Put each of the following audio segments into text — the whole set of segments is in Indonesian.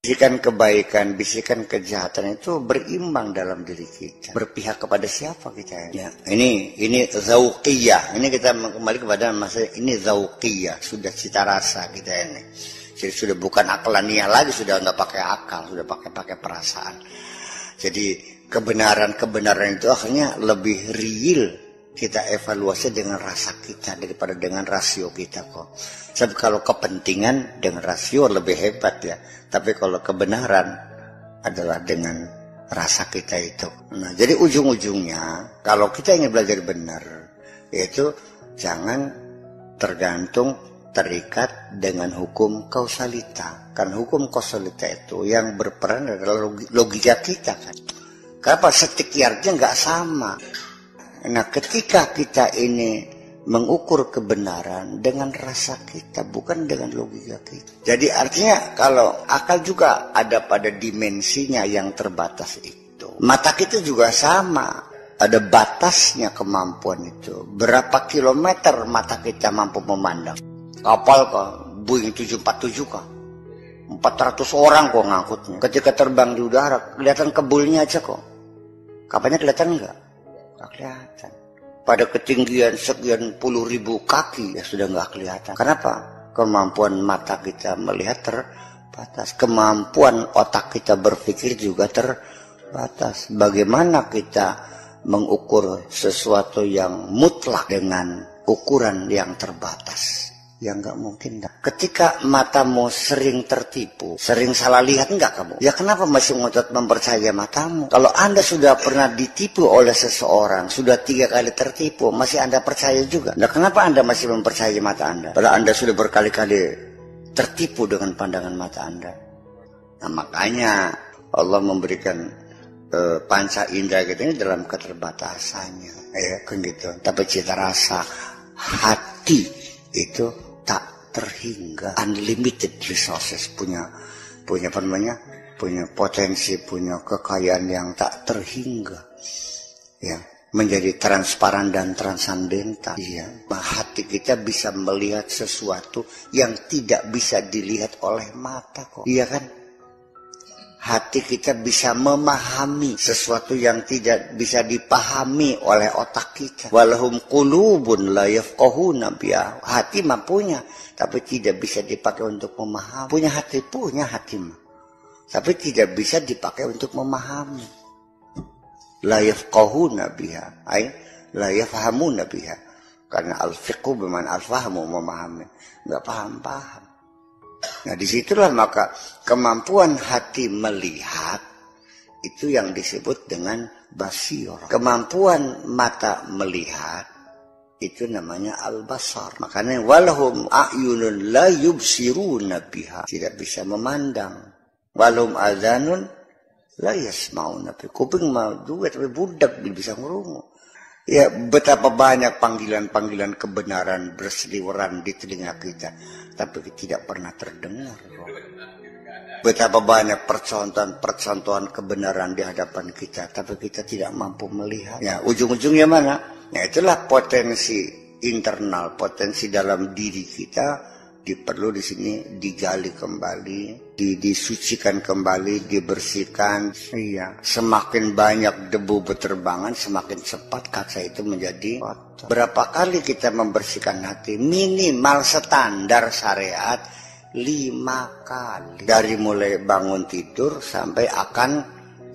Bisikan kebaikan, bisikan kejahatan itu berimbang dalam diri kita. Berpihak kepada siapa kita? Ya, ini zauqiyah. Ini kita kembali kepada masalah ini zauqiyah, sudah cita rasa kita ini. Jadi sudah bukan aqlaniyah lagi, sudah nggak pakai akal, sudah pakai perasaan. Jadi kebenaran itu akhirnya lebih real kita evaluasi dengan rasa kita daripada dengan rasio kita kok. Sebab kalau kepentingan dengan rasio lebih hebat ya. Tapi kalau kebenaran adalah dengan rasa kita itu. Nah, jadi ujung-ujungnya kalau kita ingin belajar benar, yaitu jangan tergantung terikat dengan hukum kausalita. Karena hukum kausalita itu yang berperan adalah logika kita kan. Kenapa setiap nggak sama? Nah, ketika kita ini mengukur kebenaran dengan rasa kita, bukan dengan logika kita. Jadi artinya kalau akal juga ada pada dimensinya yang terbatas itu. Mata kita juga sama, ada batasnya kemampuan itu. Berapa kilometer mata kita mampu memandang? Kapal kok, Boeing 747 kok. 400 orang kok ngangkutnya. Ketika terbang di udara, kelihatan kebulnya aja kok. Kapalnya kelihatan enggak? Enggak kelihatan. Pada ketinggian sekian puluh ribu kaki ya sudah enggak kelihatan. Kenapa? Kemampuan mata kita melihat terbatas. Kemampuan otak kita berpikir juga terbatas. Bagaimana kita mengukur sesuatu yang mutlak dengan ukuran yang terbatas? Ya nggak mungkin. Ketika matamu sering tertipu, sering salah lihat enggak kamu? Ya kenapa masih ngotot mempercayai matamu? Kalau Anda sudah pernah ditipu oleh seseorang, sudah 3 kali tertipu, masih Anda percaya juga? Nah kenapa Anda masih mempercayai mata Anda? Padahal Anda sudah berkali-kali tertipu dengan pandangan mata Anda. Nah makanya Allah memberikan panca indera kita ini dalam keterbatasannya, ya kan gitu. Tapi cita rasa hati itu tak terhingga, unlimited resources, punya apa namanya, punya potensi, punya kekayaan yang tak terhingga, ya, menjadi transparan dan transandental. Ya, hati kita bisa melihat sesuatu yang tidak bisa dilihat oleh mata kok, iya kan? Hati kita bisa memahami sesuatu yang tidak bisa dipahami oleh otak kita. Walahum qulubun la yafqahuna biha. Hati mah punya, tapi tidak bisa dipakai untuk memahami. Punya hati mah, tapi tidak bisa dipakai untuk memahami. La yafqahuna biha, ay la yafhamuna biha. Karena al-fiqhu bermakna al-fahmu, memahami. Enggak paham. Nah disitulah maka kemampuan hati melihat itu yang disebut dengan basirah. Kemampuan mata melihat itu namanya al-basar. Makanya walahum a'yunun la yubsiruna biha, tidak bisa memandang. Walahum adhanun la yasma'una biha, kuping mah juga tapi budak bisa ngerungu. Ya betapa banyak panggilan-panggilan kebenaran berseliweran di telinga kita, tapi tidak pernah terdengar. Betapa banyak percontohan kebenaran di hadapan kita, tapi kita tidak mampu melihat. Ya ujung-ujungnya mana? Ya itulah potensi internal, potensi dalam diri kita diperlu di sini digali kembali, disucikan kembali, dibersihkan. Iya, semakin banyak debu berterbangan, semakin cepat kaca itu menjadi kotor. Berapa kali kita membersihkan hati? Minimal standar syariat 5 kali. Dari mulai bangun tidur sampai akan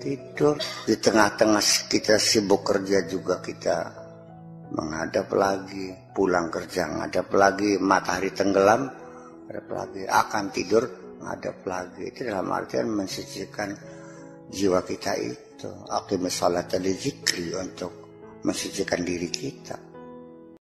tidur. Di tengah-tengah kita sibuk kerja juga kita menghadap lagi, pulang kerja menghadap lagi, matahari tenggelam menghadap lagi, akan tidur menghadap lagi. Itu dalam artian mensucikan jiwa kita itu. Aqimus sholata li dzikri, untuk mensucikan diri kita.